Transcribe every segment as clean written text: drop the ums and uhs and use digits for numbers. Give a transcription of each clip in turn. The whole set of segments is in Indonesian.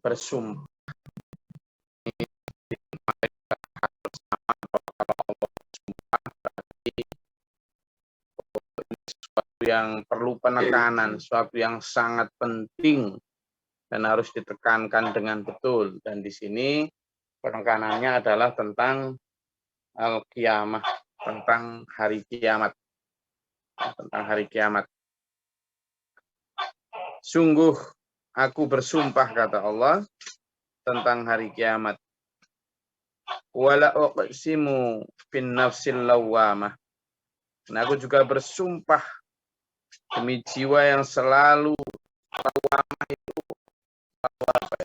bersumpah yang perlu penekanan, suatu yang sangat penting dan harus ditekankan dengan betul. Dan di sini penekanannya adalah tentang al-qiyamah, tentang hari kiamat. Tentang hari kiamat. Sungguh aku bersumpah, kata Allah, tentang hari kiamat. Wala uqsimu bin nafsil lawwamah. Dan aku juga bersumpah demi jiwa yang selalu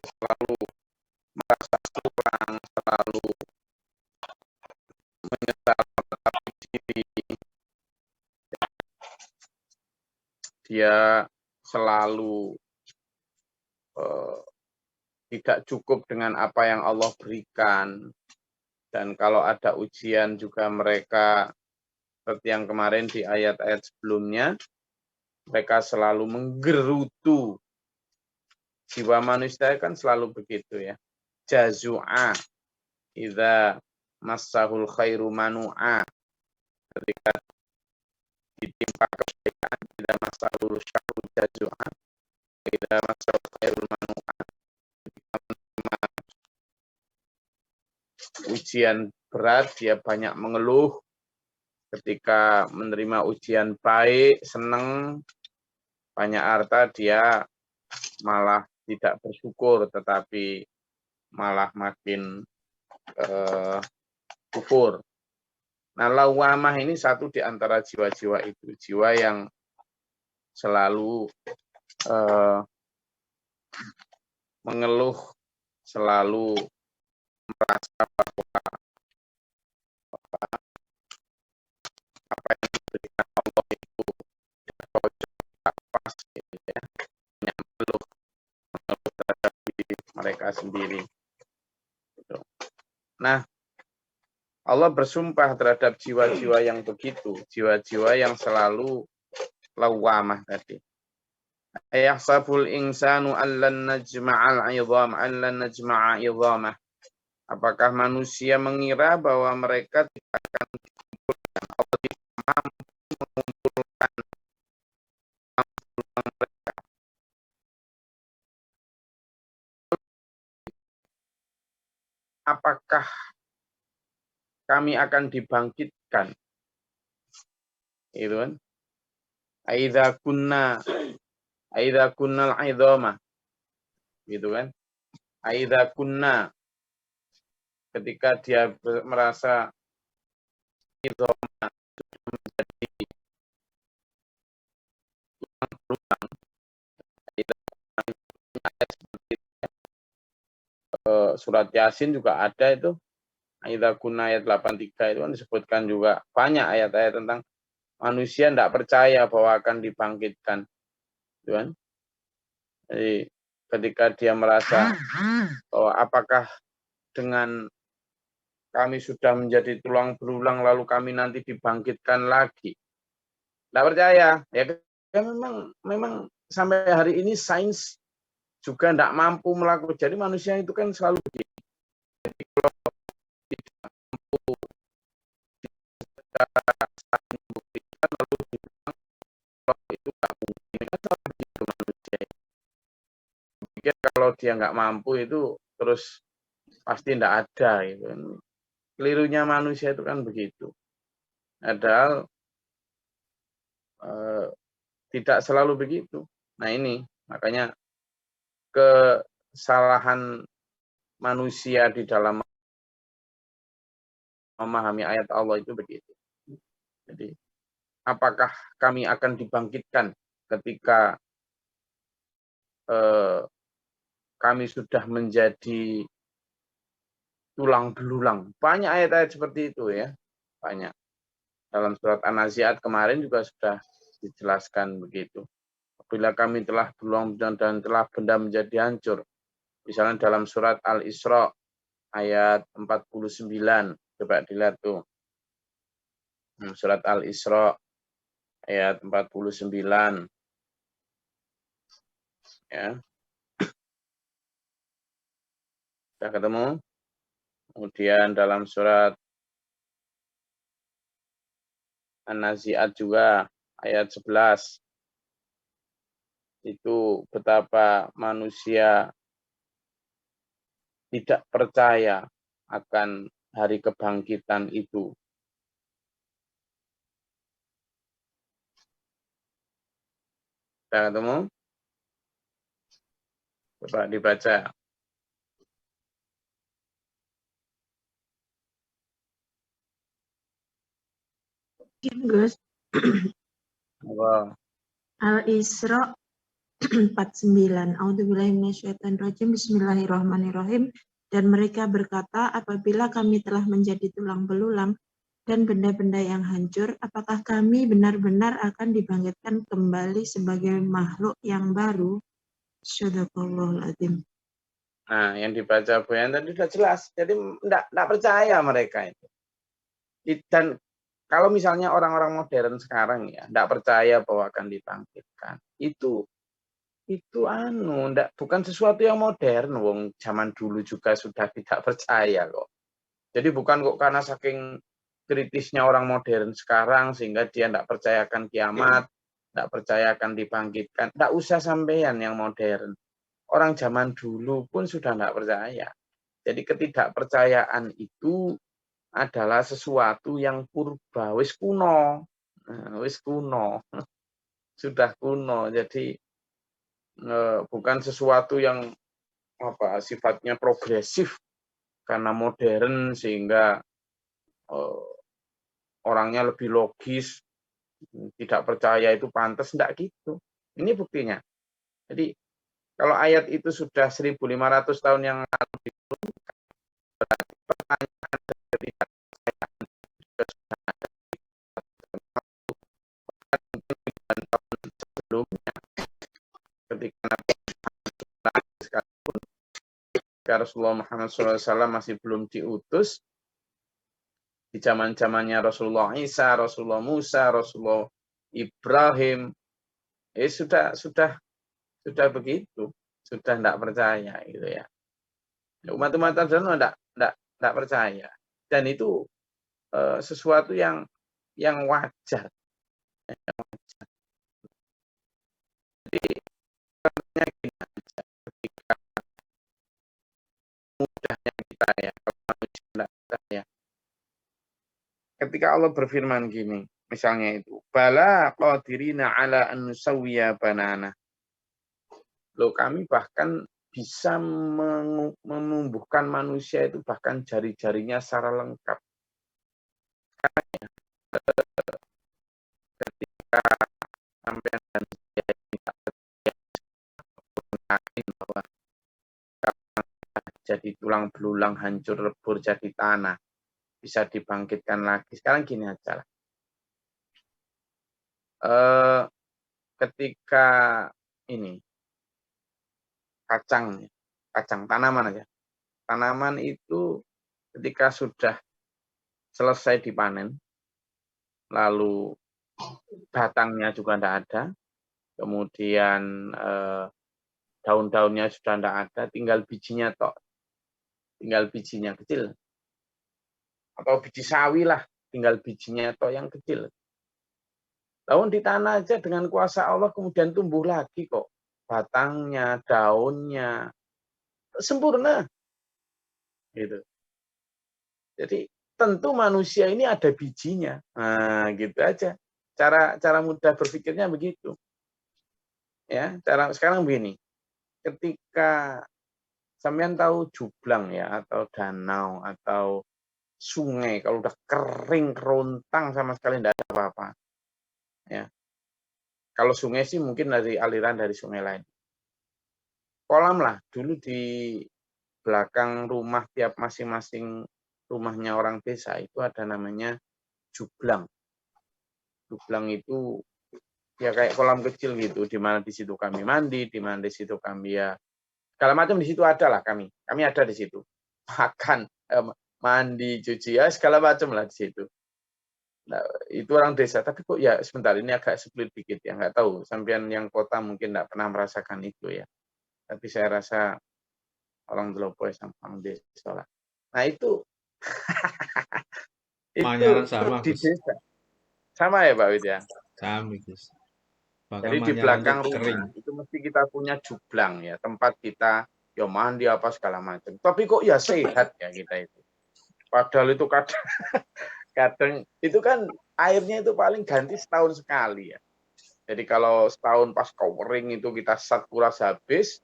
selalu merasa kurang, selalu menyesal diri. Dia selalu tidak cukup dengan apa yang Allah berikan. Dan kalau ada ujian juga mereka, seperti yang kemarin di ayat-ayat sebelumnya, mereka selalu menggerutu. Jiwa manusia kan selalu begitu ya. Jazu'a idza massahul khairu manu'a. Ketika ditimpa kebaikan, idza massahul syarru jazu'a, idza massahul khairu manu'a. Ujian berat, dia banyak mengeluh. Ketika menerima ujian baik, senang, banyak harta, dia malah tidak bersyukur, tetapi malah makin kufur. Nah, lawamah ini satu di antara jiwa-jiwa itu. Jiwa yang selalu mengeluh, selalu merasa bahwa apa yang diberikan Allah itu pas, gitu ya. Mengeluh terhadap diri mereka sendiri. Gitu. Nah, Allah bersumpah terhadap jiwa-jiwa yang begitu, jiwa-jiwa yang selalu lawamah tadi. Ayahsabul insanu allan najma'a 'idhamah. Apakah manusia mengira bahwa mereka tidak akan dikumpulkan, Allah tidak mampu mengumpulkan mereka? Apakah kami akan dibangkitkan? Itu kan? Aidza kunnal 'idhamah. Gitu kan? Aidza kunna, ketika dia merasa idhamah menjadi tulang, surat Yasin juga ada itu. Aidza kunna ayat 83 itu kan disebutkan juga banyak ayat-ayat tentang manusia tidak percaya bahwa akan dibangkitkan. Gitu kan? Jadi ketika dia merasa bahwa apakah dengan kami sudah menjadi tulang belulang lalu kami nanti dibangkitkan lagi. Tidak percaya. Ya memang sampai hari ini sains juga tidak mampu melakukan. Jadi manusia itu kan selalu begitu. Jadi kalau tidak mampu membuktikan lalu dibilang kalau itu tidak mungkin. Kan selalu begitu manusia. Pikir kalau dia nggak mampu itu terus pasti tidak ada. Gitu. Kelirunya manusia itu kan begitu. Padahal tidak selalu begitu. Nah ini makanya kesalahan manusia di dalam memahami ayat Allah itu begitu. Jadi apakah kami akan dibangkitkan ketika kami sudah menjadi tulang belulang? Banyak ayat-ayat seperti itu ya. Banyak. Dalam surat An-Nazi'at kemarin juga sudah dijelaskan begitu. Apabila kami telah berulang dan telah benda menjadi hancur. Misalnya dalam surat Al-Isra ayat 49. Coba dilihat tuh. Surat Al-Isra ayat 49. Ya. Sudah ketemu? Kemudian dalam surat An-Nazi'at juga ayat 11 itu betapa manusia tidak percaya akan hari kebangkitan itu. Sudah ketemu? Coba dibaca. Gus. Wow. Al-Isra 49. A'udzubillahi minasyaitonirrajim. Bismillahirrahmanirrahim. Dan mereka berkata, apabila kami telah menjadi tulang belulang dan benda-benda yang hancur, apakah kami benar-benar akan dibangkitkan kembali sebagai makhluk yang baru? Shadaqallahul adzim. Nah, yang dibaca Bu Yan tadi sudah jelas. Jadi enggak percaya mereka itu. Dan kalau misalnya orang-orang modern sekarang ya, enggak percaya bahwa akan dibangkitkan. Itu bukan sesuatu yang modern, wong zaman dulu juga sudah tidak percaya kok. Jadi bukan kok karena saking kritisnya orang modern sekarang sehingga dia tidak percaya akan kiamat, tidak percaya akan dibangkitkan. Tidak usah sampean yang modern. Orang zaman dulu pun sudah tidak percaya. Jadi ketidakpercayaan itu adalah sesuatu yang purba, wis kuno. Wis kuno. Sudah kuno. Jadi bukan sesuatu yang sifatnya progresif karena modern sehingga orangnya lebih logis, tidak percaya itu pantas, enggak gitu. Ini buktinya. Jadi kalau ayat itu sudah 1.500 tahun yang lalu pertanyaan ketidakpercayaan sebelumnya ketika Nabi sekalipun Rasulullah Muhammad SAW masih belum diutus di zaman-zamannya Rasulullah Isa, Rasulullah Musa, Rasulullah Ibrahim, sudah begitu, sudah tidak percaya gitu ya. Umat-umat terdahulu tidak percaya dan itu sesuatu yang wajar. Jadi ketika mudahnya kita ya, kalau manusia tidak percaya. Ketika Allah berfirman gini, misalnya itu, bala qadirina ala an nusawwiya banana. Loh, kami bahkan bisa menumbuhkan manusia itu bahkan jari-jarinya secara lengkap. Ketika sampai dan saya tidak yakin bahwa jadi tulang belulang hancur lebur jadi tanah bisa dibangkitkan lagi. Sekarang gini aja lah. Ketika ini kacang tanaman aja. Tanaman itu ketika sudah selesai dipanen, lalu batangnya juga tidak ada, kemudian daun-daunnya sudah tidak ada, tinggal bijinya tok, tinggal bijinya kecil, atau biji sawi lah, tinggal bijinya tok yang kecil. Daun di tanah aja dengan kuasa Allah kemudian tumbuh lagi kok, batangnya, daunnya, sempurna, gitu. Jadi tentu manusia ini ada bijinya, nah gitu aja. Cara mudah berpikirnya begitu. Ya, cara sekarang begini. Ketika sampean tahu jublang ya atau danau atau sungai kalau udah kering kerontang sama sekali tidak ada apa-apa. Ya. Kalau sungai sih mungkin dari aliran dari sungai lain. Kolam lah dulu di belakang rumah tiap masing-masing rumahnya orang desa itu ada namanya jublang. Jublang itu ya kayak kolam kecil gitu, di mana di situ kami mandi, di mana di situ kami ya segala macam di situ ada lah kami ada di situ, makan, mandi, cuci ya segala macam lah di situ. Nah, itu orang desa, tapi kok ya sebentar ini agak split dikit ya, nggak tahu sampean yang kota mungkin nggak pernah merasakan itu ya, tapi saya rasa orang Delopoe sampang desa lah. Nah itu Manyaran itu sama, di Gus. desa sama ya Pak Wid ya. Sama, Gus. Bahkan Jadi di Manyaran belakang itu kering. rumah itu mesti kita punya jublang ya, tempat kita ya mandi apa segala macam. Tapi kok ya sehat ya kita itu. Padahal itu kadang, kadang itu kan airnya itu paling ganti setahun sekali ya. Jadi kalau setahun pas kering itu kita kuras habis,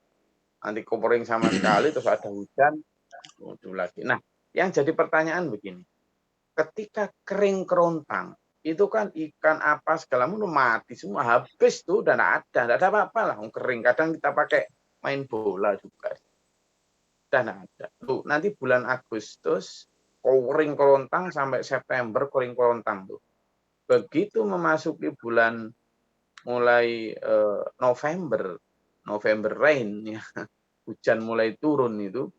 nanti kering sama sekali, terus ada hujan, itu lagi. Nah, yang jadi pertanyaan begini, ketika kering kerontang, itu kan ikan apa segala macam mati semua, habis tuh, dan ada apa-apa lah, kering. Kadang kita pakai main bola juga, dan ada. Tuh, nanti bulan Agustus, kering kerontang sampai September kering kerontang tuh. Begitu memasuki bulan mulai November rain ya, hujan mulai turun itu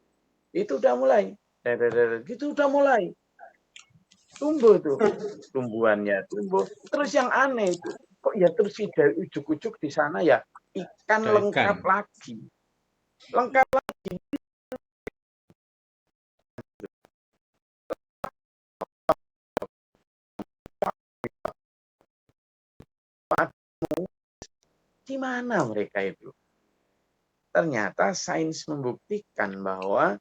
udah mulai, gitu udah mulai tumbuh tuh, tumbuhannya tumbuh. Terus yang aneh itu, kok ya terus dari ujuk-ujuk di sana ya ikan Ada lengkap ikan. lagi, lengkap lagi. Di mana mereka itu? Ternyata sains membuktikan bahwa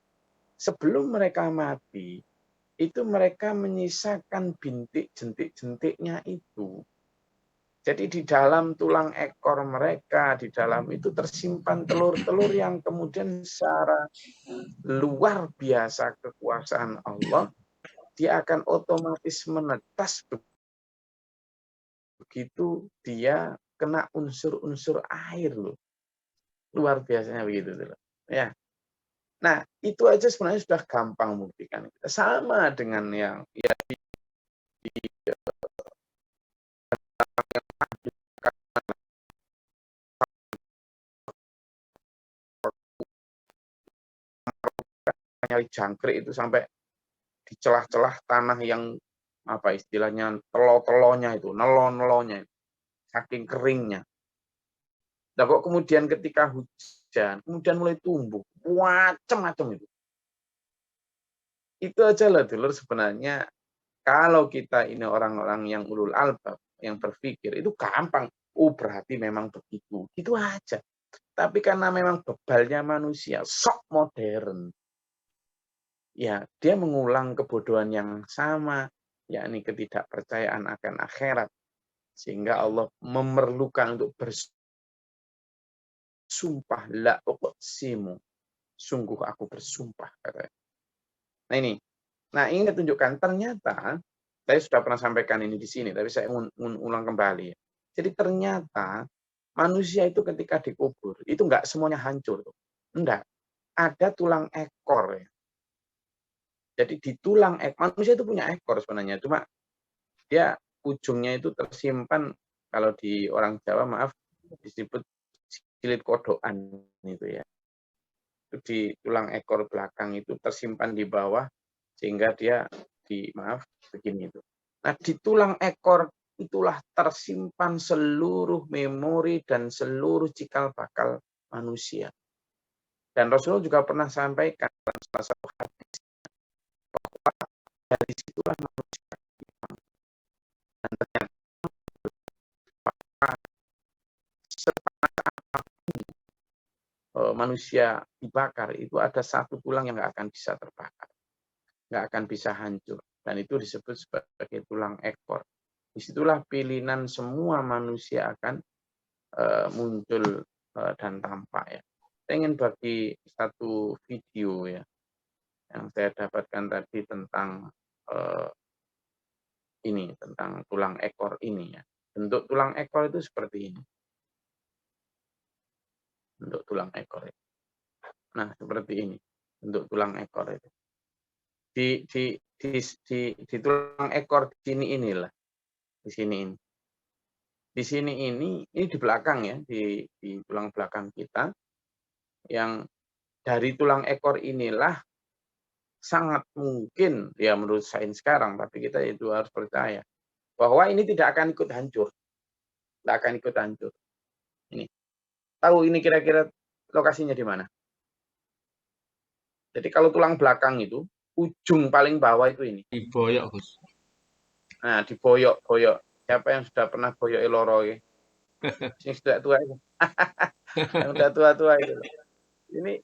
sebelum mereka mati, itu mereka menyisakan bintik jentik-jentiknya itu. Jadi di dalam tulang ekor mereka, di dalam itu tersimpan telur-telur yang kemudian secara luar biasa kekuasaan Allah, dia akan otomatis menetas begitu dia kena unsur-unsur air loh. Luar biasanya begitu loh. Ya. Nah, itu aja sebenarnya sudah gampang membuktikan. Sama dengan yang ya nyari jangkrik itu sampai di celah-celah tanah yang apa istilahnya telo-telonya itu, nelo-nelonya itu, saking keringnya. Nah kok kemudian ketika hujan, kemudian mulai tumbuh, macam-macam itu. Itu aja lah dulur sebenarnya kalau kita ini orang-orang yang ulul albab, yang berpikir itu gampang. Oh berarti memang begitu, gitu aja. Tapi karena memang bebalnya manusia, sok modern. Ya, dia mengulang kebodohan yang sama, yakni ketidakpercayaan akan akhirat. Sehingga Allah memerlukan untuk bersumpah, la uqsimu. Sungguh aku bersumpah. Katanya. Nah ini. Nah ini tunjukkan ternyata, saya sudah pernah sampaikan ini di sini, tapi saya ulang kembali. Jadi ternyata manusia itu ketika dikubur, itu enggak semuanya hancur. Enggak. Ada tulang ekor. Ya. Jadi di tulang ekor, manusia itu punya ekor sebenarnya. Cuma dia ujungnya itu tersimpan, kalau di orang Jawa maaf disebut silit kodokan itu ya. Itu di tulang ekor belakang itu tersimpan di bawah sehingga dia begini itu. Nah, di tulang ekor itulah tersimpan seluruh memori dan seluruh cikal bakal manusia. Dan Rasulullah juga pernah sampaikan dalam salah satu hadis bahwa dari situlah manusia dan ternyata manusia dibakar itu ada satu tulang yang nggak akan bisa terbakar, nggak akan bisa hancur, dan itu disebut sebagai tulang ekor. Disitulah pilihan semua manusia akan muncul dan tampak ya. Saya ingin bagi satu video ya yang saya dapatkan tadi tentang ini, tentang tulang ekor ini ya. Bentuk tulang ekor itu seperti ini. Bentuk tulang ekor itu. Nah, seperti ini bentuk tulang ekor itu. Di tulang ekor di sini inilah. Di sini ini. Di sini ini di belakang ya, di tulang belakang kita, yang dari tulang ekor inilah sangat mungkin, ya menurut sains sekarang, tapi kita itu harus percaya, bahwa ini tidak akan ikut hancur. Tidak akan ikut hancur. Ini. Tahu ini kira-kira lokasinya di mana? Jadi kalau tulang belakang itu, ujung paling bawah itu ini. Diboyok, Gus. Nah, diboyok-boyok. Siapa yang sudah pernah boyok loro ya? Yang sudah tua itu. Yang sudah tua-tua itu. Ini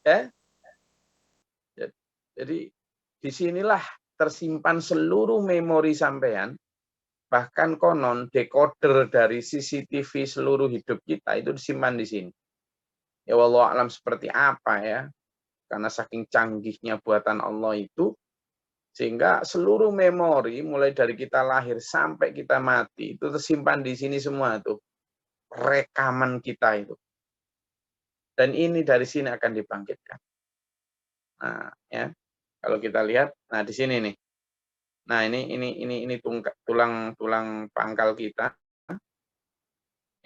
ya. Jadi disinilah tersimpan seluruh memori sampean. Bahkan konon decoder dari CCTV seluruh hidup kita itu disimpan di sini. Ya wallahu alam seperti apa ya. Karena saking canggihnya buatan Allah itu, sehingga seluruh memori mulai dari kita lahir sampai kita mati itu tersimpan di sini semua tuh, rekaman kita itu. Dan ini dari sini akan dibangkitkan. Nah, ya kalau kita lihat, nah di sini nih, nah ini tulang pangkal kita,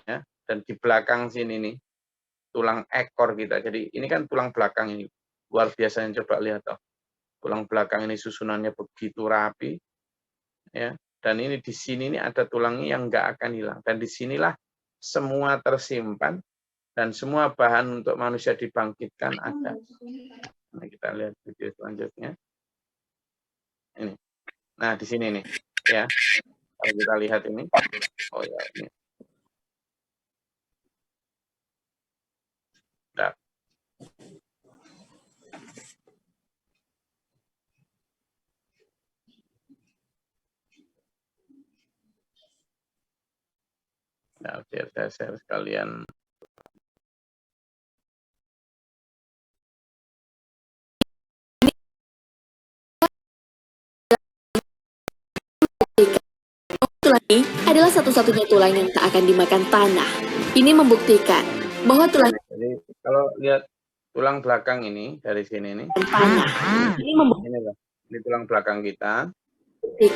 ya, dan di belakang sini nih tulang ekor kita. Jadi ini kan tulang belakang ini. Luar biasanya, coba lihat toh. Tulang belakang ini susunannya begitu rapi, ya. Dan ini di sini ini ada tulangnya yang nggak akan hilang. Dan disinilah semua tersimpan dan semua bahan untuk manusia dibangkitkan ada. Nah, kita lihat video selanjutnya. Ini. Nah, di sini nih, ya. Kalau kita lihat ini, oh ya ini. Nah. Nah, biar saya share sekalian. Tulang ini adalah satu-satunya tulang yang tak akan dimakan tanah. Ini membuktikan bahwa tulang Jadi kalau lihat tulang belakang ini dari sini nih, tanah. Ini membuktikan ini tulang belakang kita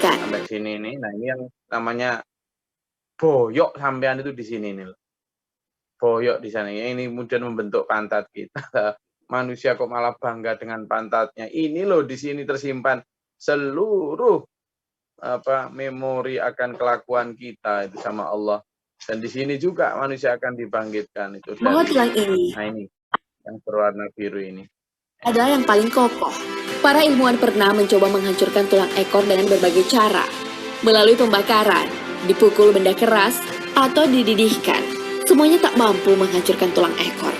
sampai sini nih. Nah, ini yang namanya boyok sampean itu di sini nih. Boyok di sana. Ini kemudian membentuk pantat kita. Manusia kok malah bangga dengan pantatnya. Ini loh di sini tersimpan seluruh memori akan kelakuan kita itu sama Allah. Dan di sini juga manusia akan dibangkitkan itu. bahwa tulang ini, nah ini yang berwarna biru ini adalah yang paling kokoh. Para ilmuwan pernah mencoba menghancurkan tulang ekor dengan berbagai cara, melalui pembakaran, dipukul benda keras, atau dididihkan. Semuanya tak mampu menghancurkan tulang ekor.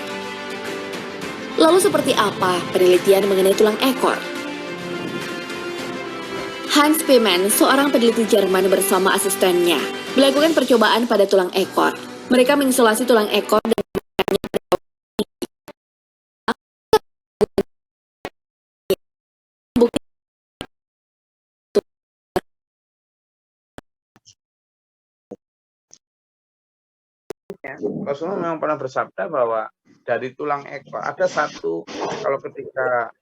Lalu seperti apa penelitian mengenai tulang ekor? Hans Piemann, seorang peneliti Jerman bersama asistennya, melakukan percobaan pada tulang ekor. Mereka mengisolasi tulang ekor dan Rasulullah memang pernah bersabda bahwa dari tulang ekor ada satu, kalau ketika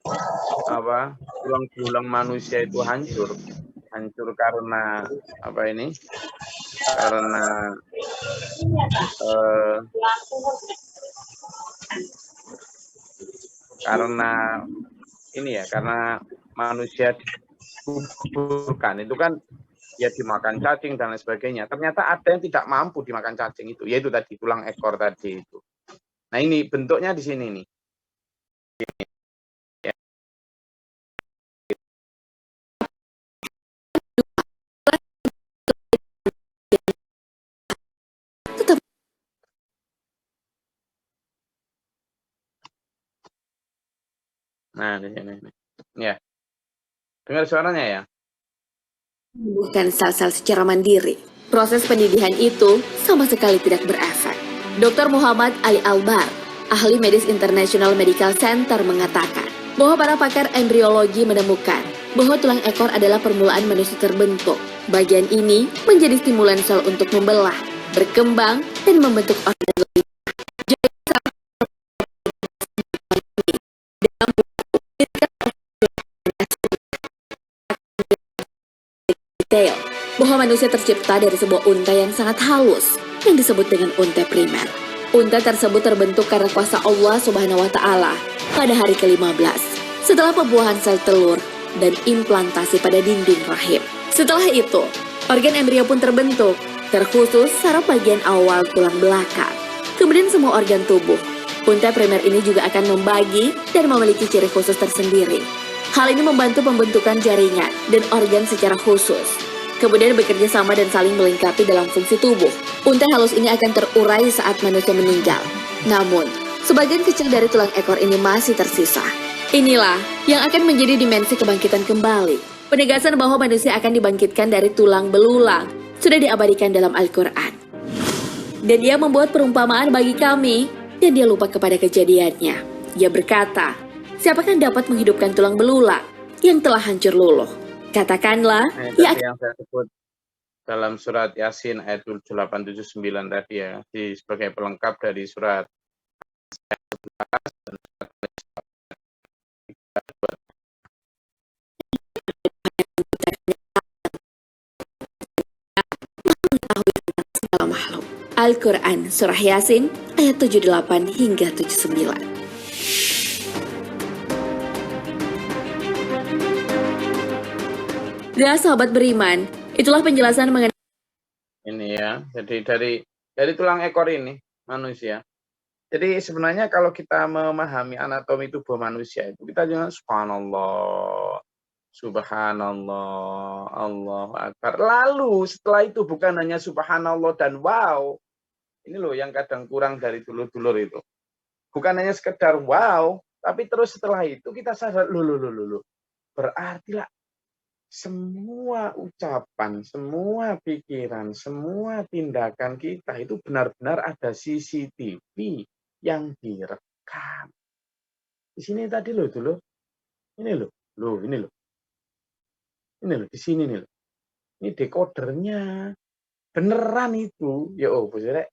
tulang belulang manusia itu hancur karena karena manusia dikuburkan itu kan ya dimakan cacing dan lain sebagainya. Ternyata ada yang tidak mampu dimakan cacing itu, yaitu tadi tulang ekor tadi itu. Nah, ini bentuknya di sini nih. Nah, di sini. Ya. Dengar suaranya ya? Bukan sel-sel secara mandiri. Proses pendidihan itu sama sekali tidak berefek. Dr. Muhammad Ali Albar, ahli medis International Medical Center mengatakan bahwa para pakar embriologi menemukan bahwa tulang ekor adalah permulaan manusia terbentuk. Bagian ini menjadi stimulan sel untuk membelah, berkembang, dan membentuk organ lain. Detail bahwa manusia tercipta dari sebuah unta yang sangat halus yang disebut dengan unta primer. Unta tersebut terbentuk karena kuasa Allah Subhanahu wa Ta'ala pada hari ke-15 setelah pembuahan sel telur dan implantasi pada dinding rahim. Setelah itu, organ embrio pun terbentuk, terkhusus saraf bagian awal tulang belakang. Kemudian semua organ tubuh Unta primer ini juga akan membagi dan memiliki ciri khusus tersendiri. Hal ini membantu pembentukan jaringan dan organ secara khusus. Kemudian bekerja sama dan saling melengkapi dalam fungsi tubuh. Unta halus ini akan terurai saat manusia meninggal. Namun, sebagian kecil dari tulang ekor ini masih tersisa. Inilah yang akan menjadi dimensi kebangkitan kembali. Penegasan bahwa manusia akan dibangkitkan dari tulang belulang sudah diabadikan dalam Al-Quran. Dan dia membuat perumpamaan bagi kami, dan dia lupa kepada kejadiannya. Dia berkata, siapakah dapat menghidupkan tulang belulang yang telah hancur luluh? Katakanlah, Nah, itu yang saya sebut dalam surat Yasin ayat 879 tadi ya, sebagai pelengkap dari surat segala makhluk. Al-Quran Surah Yasin ayat 78 hingga 79. Ya sahabat beriman, itulah penjelasan mengenai ini ya. Jadi dari tulang ekor ini manusia. Jadi sebenarnya kalau kita memahami anatomi tubuh manusia itu kita jangan subhanallah, subhanallah, Allahu Akbar. Lalu setelah itu bukan hanya subhanallah dan wow. Ini loh yang kadang kurang dari dulur-dulur itu. Bukan hanya sekedar wow, tapi terus setelah itu kita sadar loh. Berarti lah semua ucapan, semua pikiran, semua tindakan kita itu benar-benar ada CCTV yang direkam. Di sini tadi loh dulu. Ini loh. Ini loh di sini nih loh. Ini dekodernya. Beneran itu. Ya oh, Bu Sirek.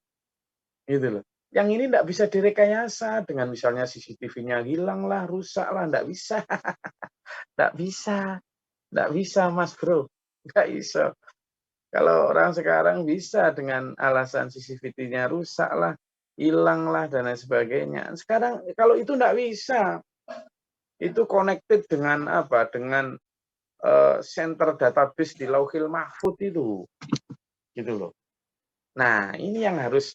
Gitu loh. Yang ini enggak bisa direkayasa dengan misalnya CCTV-nya hilang lah, rusak lah, enggak bisa. Enggak bisa. Enggak bisa, Mas Bro. Enggak bisa. Kalau orang sekarang bisa dengan alasan CCTV-nya rusak lah, hilang lah, dan lain sebagainya. Sekarang kalau itu enggak bisa. Itu connected dengan apa? Dengan center database di Lauhil Mahfud itu. Gitu loh. Nah, ini yang harus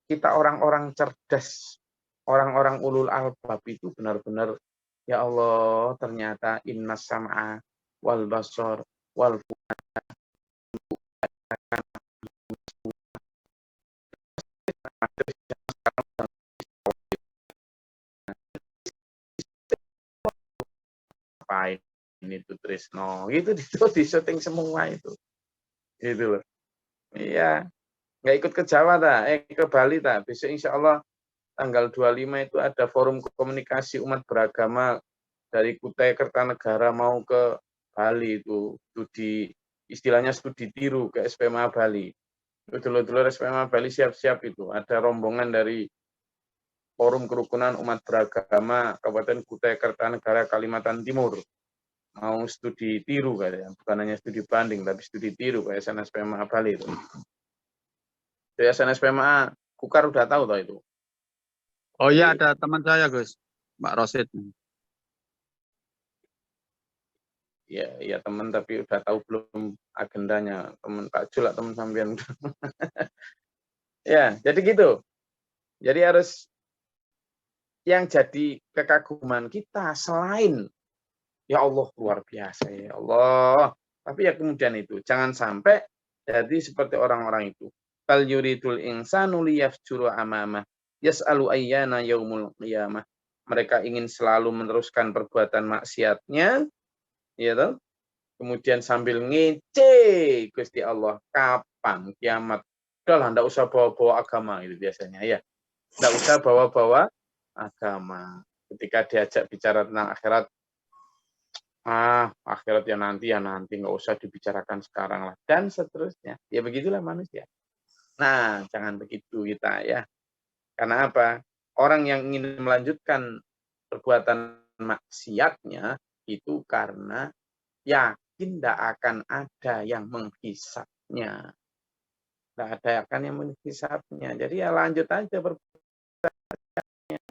kita orang-orang cerdas, orang-orang ulul albab itu benar-benar, ya Allah, ternyata innas sam'a wal basar wal fuad ini tuh Trisno. Itu di syuting semua itu. Gitu loh. Iya, nggak ikut ke Jawa ke Bali besok insya Allah tanggal 25 itu ada forum komunikasi umat beragama dari Kutai Kertanegara mau ke Bali itu studi, istilahnya studi tiru ke SPMA Bali. Dulur-dulur SPMA Bali siap-siap itu. Ada rombongan dari Forum Kerukunan Umat Beragama Kabupaten Kutai Kertanegara Kalimantan Timur. Mau studi tiru katanya, bukan hanya studi banding tapi studi tiru ke SNSPMA Bali itu. Dari SNSPMA Kukar udah tahu toh itu. Oh iya, ada teman saya Gus, Mbak Rosid. Ya teman tapi udah tahu belum agendanya, teman Pak Jul teman sampean. Ya, jadi gitu. Jadi harus yang jadi kekaguman kita selain ya Allah luar biasa ya Allah. Tapi ya kemudian itu jangan sampai jadi seperti orang-orang itu. Fal yuridul insanu liyafjura amamah yas'alu ayyana yaumul qiyamah. Mereka ingin selalu meneruskan perbuatan maksiatnya, ya toh? Kemudian sambil ngece Gusti Allah, kapan kiamat? Udahlah, enggak usah bawa-bawa agama itu biasanya ya. Enggak usah bawa-bawa agama. Ketika diajak bicara tentang akhirat, akhirat ya nanti, enggak usah dibicarakan sekarang lah, dan seterusnya. Ya begitulah manusia. Nah, jangan begitu kita ya. Karena apa? Orang yang ingin melanjutkan perbuatan maksiatnya itu karena yakin tidak akan ada yang menghisapnya. Tidak ada akan yang menghisapnya. Jadi ya lanjut aja perbuatannya.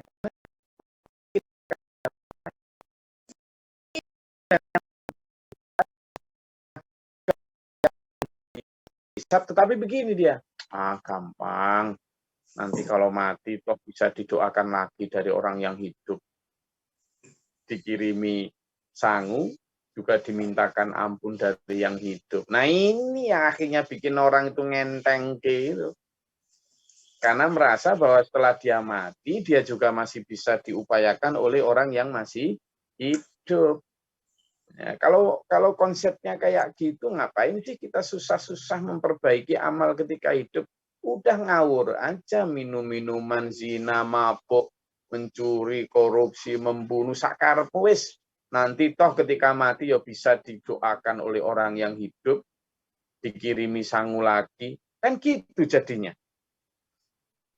Hisap, tetapi begini dia. Gampang. Nanti kalau mati toh bisa didoakan lagi dari orang yang hidup. Dikirimi sangu, juga dimintakan ampun dari yang hidup. Nah ini yang akhirnya bikin orang itu ngenteng gitu. Karena merasa bahwa setelah dia mati, dia juga masih bisa diupayakan oleh orang yang masih hidup. Ya, kalau konsepnya kayak gitu, ngapain sih kita susah-susah memperbaiki amal ketika hidup? Udah ngawur aja, minum-minuman, zina, mabuk, mencuri, korupsi, membunuh, sakar wis. Nanti toh ketika mati ya bisa didoakan oleh orang yang hidup, dikirimi sangu lagi. Kan gitu jadinya.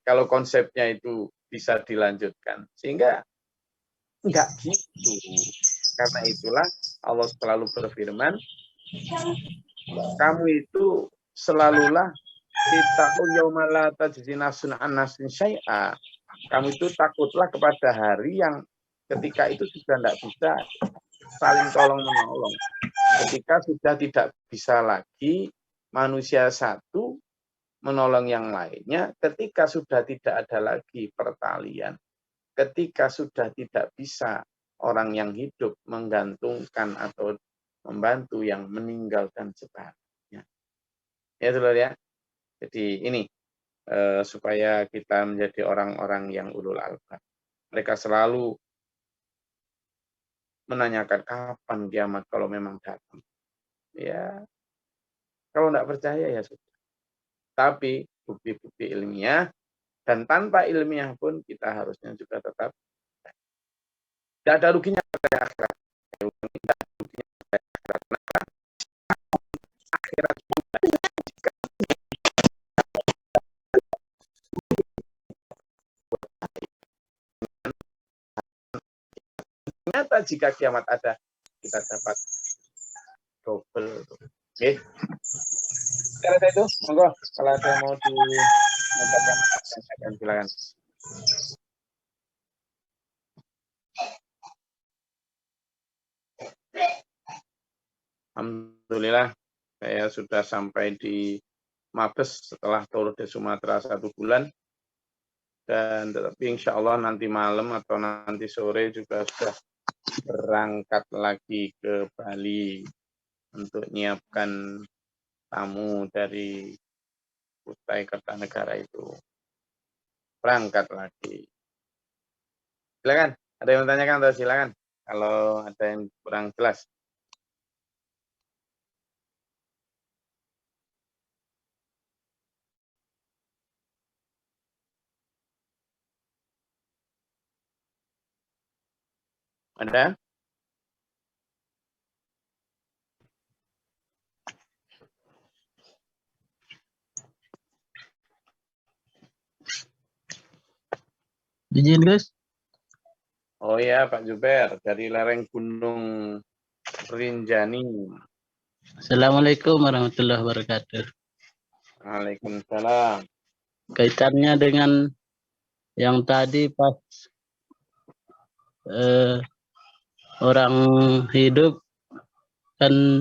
Kalau konsepnya itu bisa dilanjutkan. Sehingga enggak gitu. Karena itulah Allah selalu berfirman, kamu itu selalulah ittaqu yauma la tajzi nafsun an nafsin syai'a. Kamu itu takutlah kepada hari yang ketika itu sudah tidak bisa saling tolong menolong. Ketika sudah tidak bisa lagi manusia satu menolong yang lainnya, ketika sudah tidak ada lagi pertalian, ketika sudah tidak bisa orang yang hidup menggantungkan atau membantu yang meninggal dan sebagainya. Ya, saudara ya. Jadi ini supaya kita menjadi orang-orang yang ulul albab. Mereka selalu menanyakan kapan kiamat kalau memang datang. Ya, kalau tidak percaya ya sudah. Tapi bukti-bukti ilmiah dan tanpa ilmiah pun kita harusnya juga tetap tidak ada ruginya pada akhirat. Akhirat ternyata jika kiamat ada, kita dapat double. Oke. Sekarang itu, monggo kalau ada mau disampaikan, silakan. Alhamdulillah, saya sudah sampai di Mabes setelah turun di Sumatera 1 bulan. Dan tetapi insya Allah nanti malam atau nanti sore juga sudah berangkat lagi ke Bali untuk menyiapkan tamu dari Kutai Kertanegara itu. Berangkat lagi. Silakan, ada yang menanyakan atau silakan. Kalau ada yang kurang jelas. Ada? Izin guys. Oh ya Pak Juber, dari lereng Gunung Rinjani. Assalamualaikum warahmatullahi wabarakatuh. Waalaikumsalam. Kaitannya dengan yang tadi pas orang hidup kan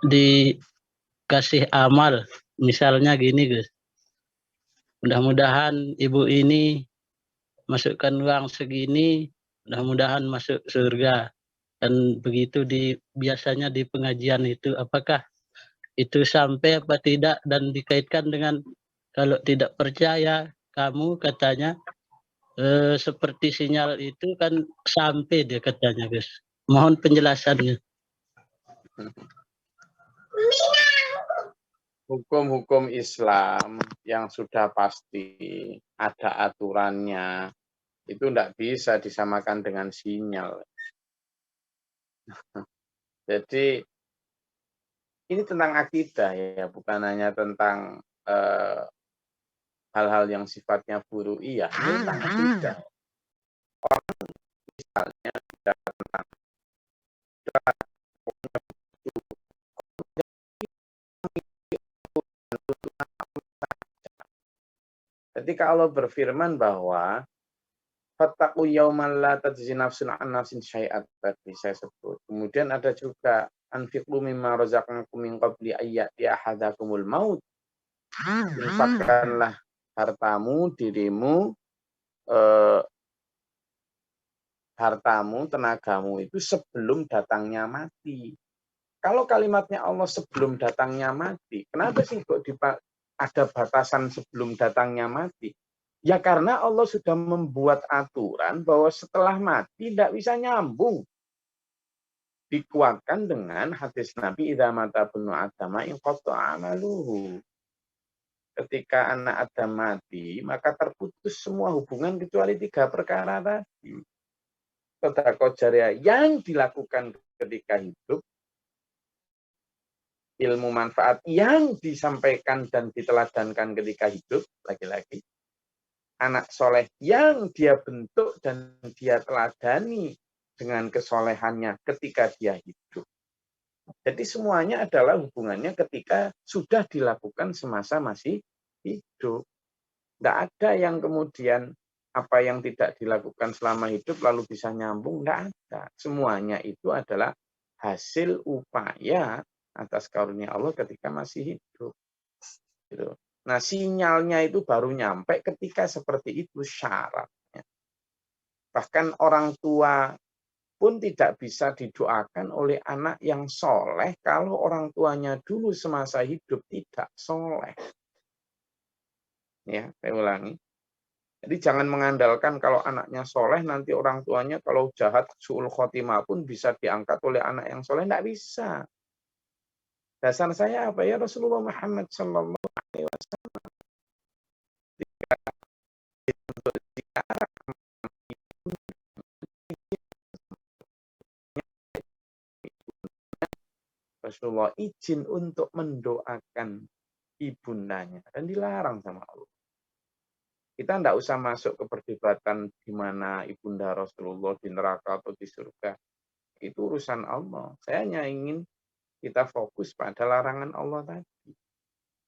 dikasih amal. Misalnya gini guys. Mudah-mudahan ibu ini masukkan uang segini, mudah-mudahan masuk surga. Dan begitu biasanya di pengajian itu, apakah itu sampai apa tidak, dan dikaitkan dengan kalau tidak percaya kamu katanya seperti sinyal itu kan sampai dia katanya guys. Mohon penjelasannya. Hukum-hukum Islam yang sudah pasti ada aturannya itu tidak bisa disamakan dengan sinyal. Jadi ini tentang akidah ya, bukan hanya tentang hal-hal yang sifatnya furu'iyah, ini tentang akidah. Orang misalnya tentang ketika Allah berfirman bahwa fattaqu yauman la tajzi nafsun an nafsin syai'at tadi saya sebut. Kemudian ada juga anfiqu mimma razaqnakum min qabli ayyati ahadakumul maut. Infakkanlah hartamu, dirimu, hartamu, tenagamu itu sebelum datangnya mati. Kalau kalimatnya Allah sebelum datangnya mati, kenapa sih kok ada batasan sebelum datangnya mati? Ya karena Allah sudah membuat aturan bahwa setelah mati tidak bisa nyambung. Dikuatkan dengan hadis Nabi idza mata bunu adama in qata'a amaluhu. Ketika anak Adam mati, maka terputus semua hubungan kecuali 3 perkara tadi. Sedekah jariah yang dilakukan ketika hidup, ilmu manfaat yang disampaikan dan diteladankan ketika hidup, lagi-lagi, anak soleh yang dia bentuk dan dia teladani dengan kesolehannya ketika dia hidup. Jadi semuanya adalah hubungannya ketika sudah dilakukan semasa masih hidup. Tidak ada yang kemudian apa yang tidak dilakukan selama hidup lalu bisa nyambung, tidak ada. Semuanya itu adalah hasil upaya atas karunia Allah ketika masih hidup. Gitu. Nah, sinyalnya itu baru nyampe ketika seperti itu syaratnya. Bahkan orang tua pun tidak bisa didoakan oleh anak yang soleh kalau orang tuanya dulu semasa hidup tidak soleh. Ya, saya ulangi. Jadi jangan mengandalkan kalau anaknya soleh, nanti orang tuanya kalau jahat, su'ul khotimah pun bisa diangkat oleh anak yang soleh. Tidak bisa. Dasar saya apa ya? Rasulullah Muhammad Sallallahu Alaihi Wasallam. Rasulullah izin untuk mendoakan ibundanya dan dilarang sama Allah. Kita tidak usah masuk ke perdebatan di mana ibunda Rasulullah di neraka atau di surga. Itu urusan Allah. Saya hanya ingin kita fokus pada larangan Allah tadi.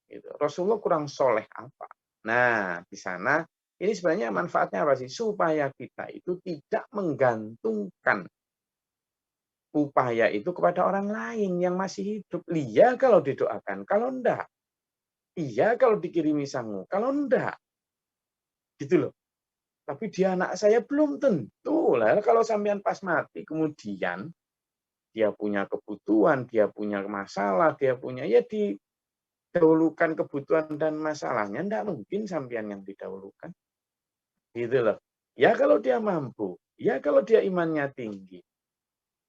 Gitu. Rasulullah kurang soleh apa? Nah, di sana ini sebenarnya manfaatnya apa sih? Supaya kita itu tidak menggantungkan upaya itu kepada orang lain yang masih hidup. Iya kalau didoakan, kalau enggak. Iya kalau dikirimi sangu, kalau enggak. Gitu loh. Tapi dia anak saya belum tentu. Lah kalau sampean pas mati, kemudian dia punya kebutuhan, dia punya masalah, dia punya, ya didahulukan kebutuhan dan masalahnya. Enggak mungkin sampean yang didahulukan. Gitu loh. Ya kalau dia mampu, ya kalau dia imannya tinggi.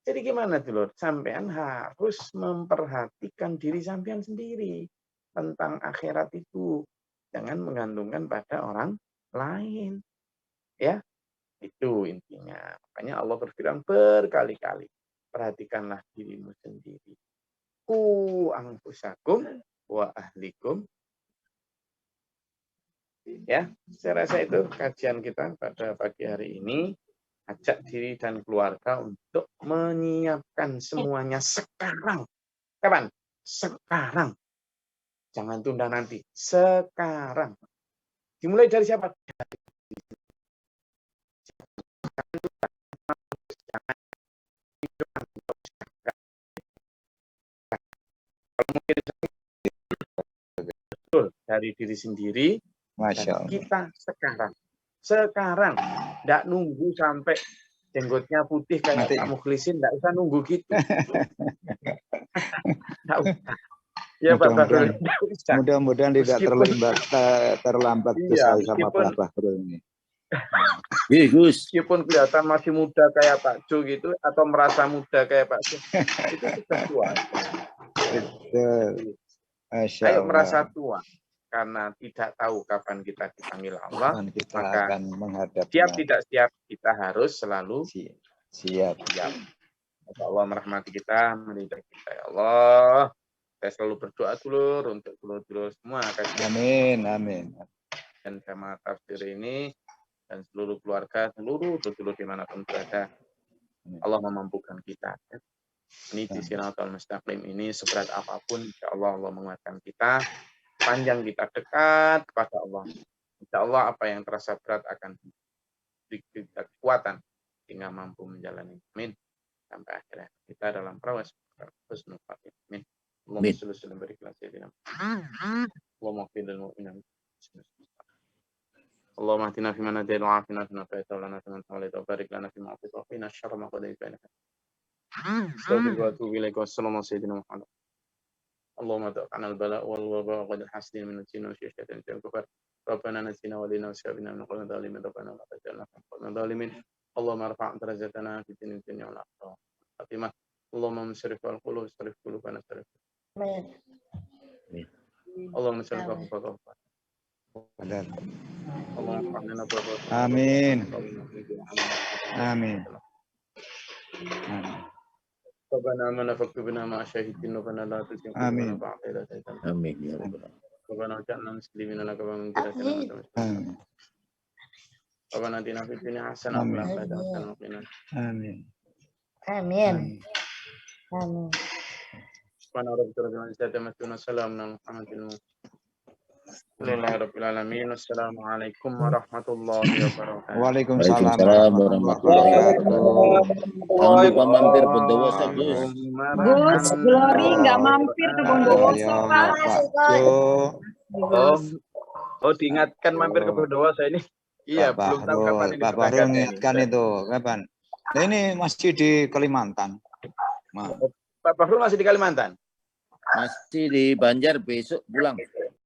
Jadi gimana tuh Lord? Sampean harus memperhatikan diri sampean sendiri tentang akhirat itu. Jangan menggantungkan pada orang lain. Ya, itu intinya. Makanya Allah berfirman berkali-kali. Perhatikanlah dirimu sendiri. Ku anfusakum wa ahlikum. Ya, saya rasa itu kajian kita pada pagi hari ini. Ajak diri dan keluarga untuk menyiapkan semuanya sekarang. Kapan? Sekarang. Jangan tunda nanti. Sekarang. Dimulai dari siapa? Betul, dari diri sendiri. Masya Dan Allah. kita sekarang. Sekarang. Tidak nunggu sampai jenggotnya putih kayak Pak Mukhlisin. Tidak usah nunggu gitu. Tidak usah. Ya Pak Bahrul. Mudah-mudahan tidak terlambat iya, sama Pak Bahrul ini. Meskipun kelihatan masih muda kayak Pak Jo gitu, atau merasa muda kayak Pak Jo, itu sudah tua. Betul. Ayo merasa tua, karena tidak tahu kapan kita dipanggil Allah, kita maka akan menghadap siap tidak siap kita harus selalu siap. Allah merahmati kita, meridai kita ya Allah. Saya selalu berdoa dulu untuk dulur-dulur semua. Amin. Dan jamaah tafsir ini dan seluruh keluarga, seluruh dulur dimanapun berada, Allah memampukan kita. Ini di Siratal Mustaqim ini seberat apapun, insya Allah Allah menguatkan kita, panjang kita dekat kepada Allah. Insya Allah apa yang terasa berat akan diberi kekuatan sehingga mampu menjalani. Amin. Sampai akhirnya kita dalam prawas husnul khatimah. Amin. Allahumma shalli wa sallim wa barik ala sayyidina Muhammad. Allahumma ighfir lil mu'minin. Allahumma ahdina fi man hadayta wa afina fi man afayta wa lana fi man tawallaita wa barik lana fi ma a'taita wa qina syarra ma qadaita innaka astaghfiruka wa atubu ilaika. Wassalamu sayyidina Muhammad. Allahumma ta'ala al-bala wal waba wa qad hasidin min al-jinni wa syaitan wal kufar. Rabbana nasina wa lina wa syabina min qawmin zalimin. Rabbana la taj'alna fi qawmin zalimin. Allahumma arfa' darajatana fi dunya wal akhirah. Fatimah. Allahumma musyrif al qulub sarif qulubana sarif. Allahumma sarif al qulub. Allahumma Amin. Amin. Rabbana amana faktubna ma'a syahidin rabbana la tuzigh qulubana ba'da idh hadaytana. Amin ya rabbal Rabbana ja'alna muslimina laka wa min dhurriyyatina Amin. Rabbana atina fid dunya hasanah wa fil akhirati hasanah wa qina Amin. Amin. Amin. Subhana rabbika rabbil izzati amma yasifun. Salamun ala al-mursalin. Alhamdulillahirabbil alamin. Assalamualaikum warahmatullahi wabarakatuh. Waalaikumsalam Waalaikumsalam warahmatullahi wabarakatuh. Jangan lupa mampir Bondowoso, Gus. Gus, Glory nggak mampir ke Bondowoso, Pak. Oh, diingatkan mampir ke Bondowoso ini. Iya, belum tahu kapan ini. Pak Bahrul mengingatkan itu kapan? Nah, ini masih di Kalimantan. Pak Bahrul masih di Kalimantan? Masih di Banjar, besok pulang.